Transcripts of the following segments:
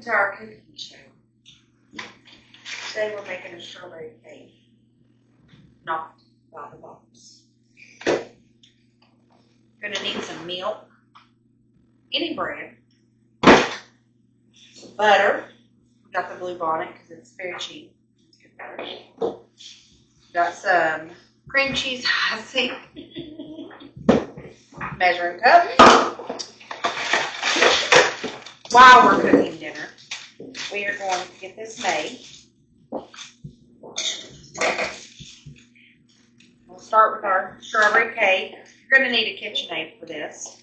Welcome to our cooking show. Today we're making a strawberry cake. Not by the box. Gonna need some milk, any bread, some butter. We got the Blue Bonnet because it's very cheap. It's good butter. Got some cream cheese icing, measuring cup. While we're cooking dinner, we are going to get this made. We'll start with our strawberry cake. You're going to need a KitchenAid for this.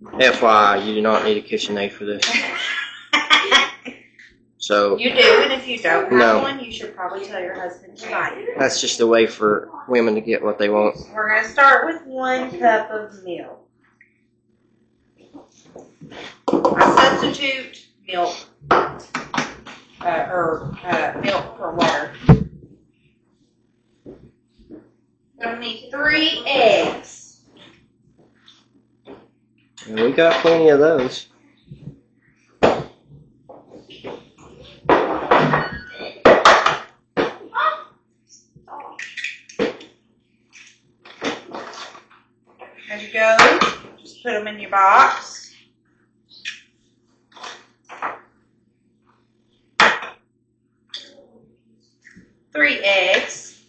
FYI, you do not need a KitchenAid for this. So You do, and if you don't have No. one, you should probably tell your husband to buy it. that's just a way for women to get what they want. We're going to start with 1 cup of milk. I substitute milk milk for water. Gonna need 3 eggs. And we got plenty of those. As you go, just put them in your box. Three eggs.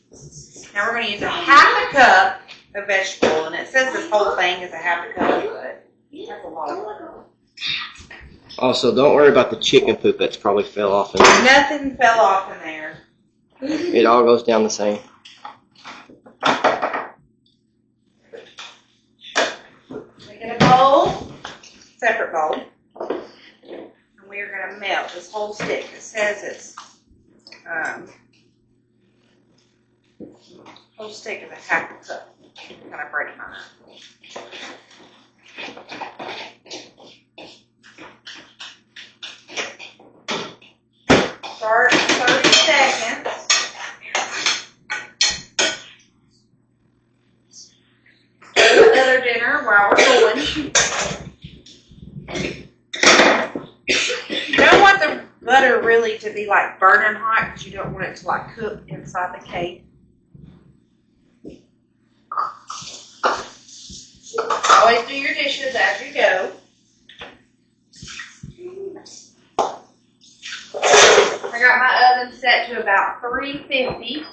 Now we're going to use a half a cup of vegetable, and it says this whole thing is a half a cup, but that's a lot of it. Also, don't worry about the chicken poop that's probably fell off in there. Nothing fell off in there. It all goes down the same. We get a bowl, separate bowl, and we are going to melt this whole stick. It says it's whole stick is a half a cup. Kind of break mine up. Start 30 seconds. Go to another dinner while we're going. You don't want the butter really to be like burning hot because you don't want it to like cook inside the cake. Always do your dishes as you go. I got my oven set to about 350.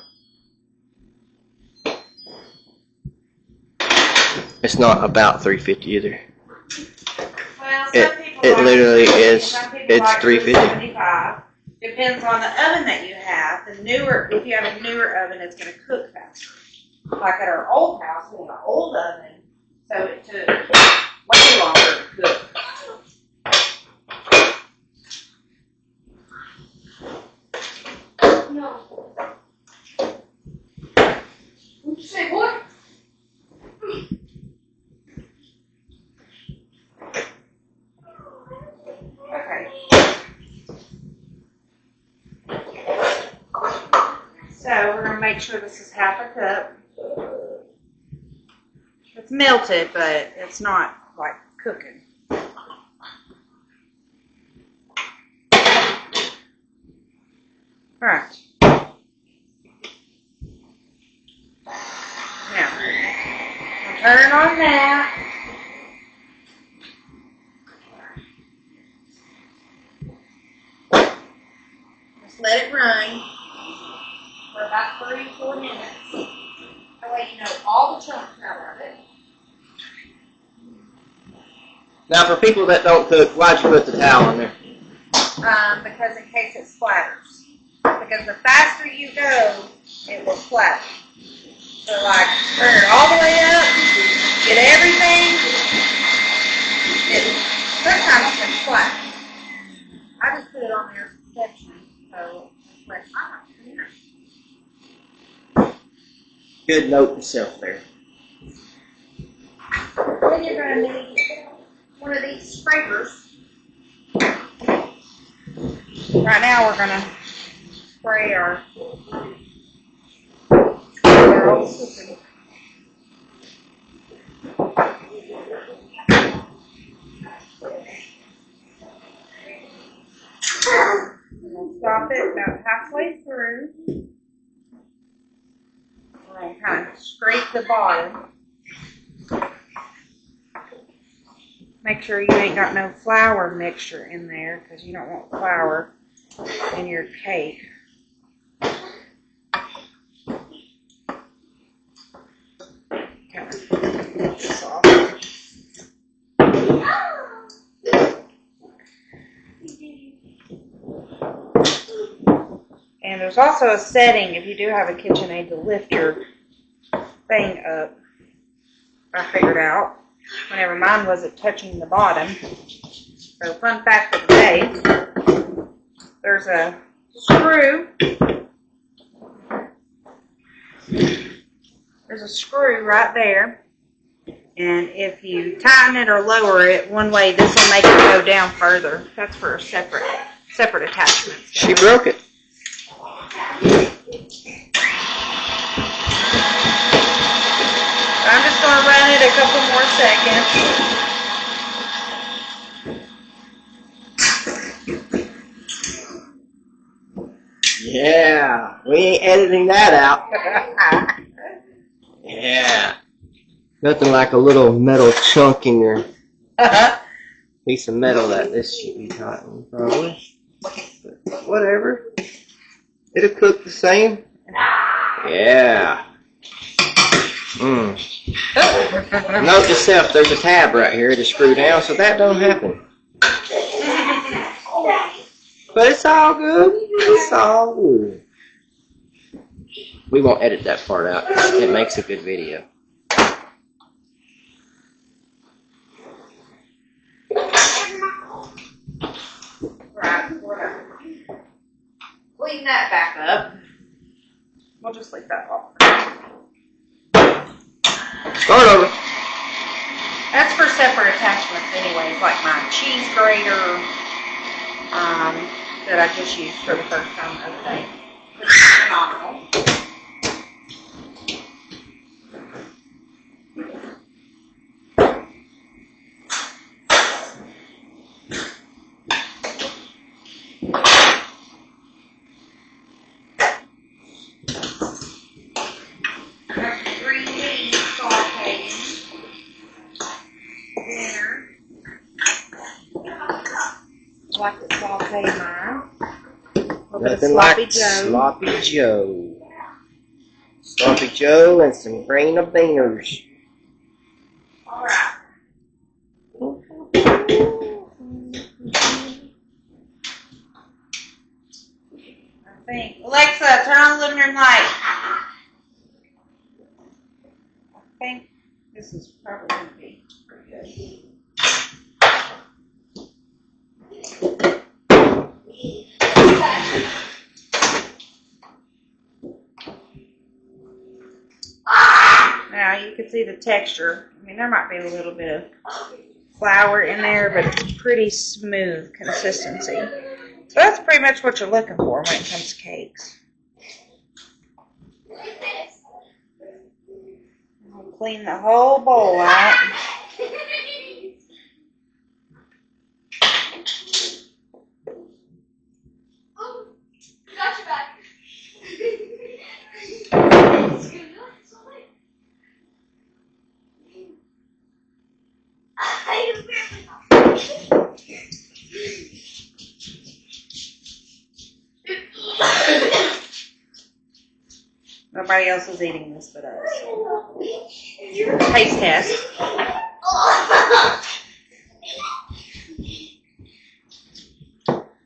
It's not about 350 either. Well, some It- people it like literally 350, is. some people It's like 350. 375. Depends on the oven that you have. The newer, if you have a newer oven, it's going to cook faster. Like at our old house, we had an old oven, so it took way longer to cook. No. What'd you say, boy? Okay. So we're going to make sure this is half a cup. It's melted, but it's not like cooking. All right. Now, I'll turn on that. Just let it run for about 3-4 minutes. That way you know all the chunks out of it. Now, for people that don't cook, why'd you put the towel in there? Because in case it splatters. Because the faster you go, it will splatter. So like, turn it all the way up, get everything. Sometimes it can splatter. I just put it on there as protection, so it's like, Good note to self there. Then you're going to need one of these scrapers. Right now we're going to spray our old cooking. halfway through. And kind of scrape the bottom. Make sure you ain't got no flour mixture in there because you don't want flour in your cake. Kind of get this off. And there's also a setting if you do have a KitchenAid to lift your thing up. I figured out whenever mine wasn't touching the bottom. So fun fact of the day, there's a screw. There's a screw right there. And if you tighten it or lower it one way, this will make it go down further. That's for separate attachments. She broke it. I'm just going to run it a couple more seconds. Yeah, we ain't editing that out. Yeah. Nothing like a little metal chunk in your piece of metal that this should be tightened, probably. But whatever. It'll cook the same. Yeah. Note to self, there's a tab right here to screw down, so that don't happen. But it's all good. It's all good. We won't edit that part out. It makes a good video. Right, whatever. Clean that back up. We'll just leave that off. Start over. That's for separate attachments anyways, like my cheese grater that I just used for the first time the other day. It's phenomenal. Green beans sauteed. There. I like to saute mine. A little bit of Nothing sloppy like Joe. sloppy Joe. Sloppy Joe and some grain of beaners. Alright. I think. Alexa, turn on the living room light. I think this is probably going to be pretty good. Now you can see the texture. I mean, there might be a little bit of flour in there, but it's pretty smooth consistency. So that's pretty much what you're looking for when it comes to cakes. I'll clean the whole bowl out. Oh, got your back. Nobody else is eating this but us. Taste test.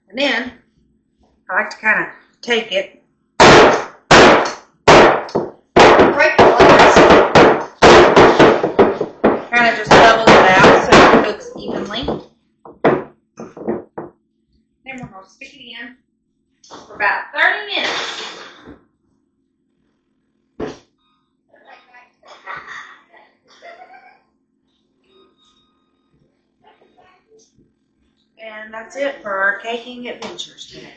And then, I like to kind of take it. Kind of just level it out so it cooks evenly. Then we're going to stick it in for about 30 minutes. And that's it for our caking adventures today.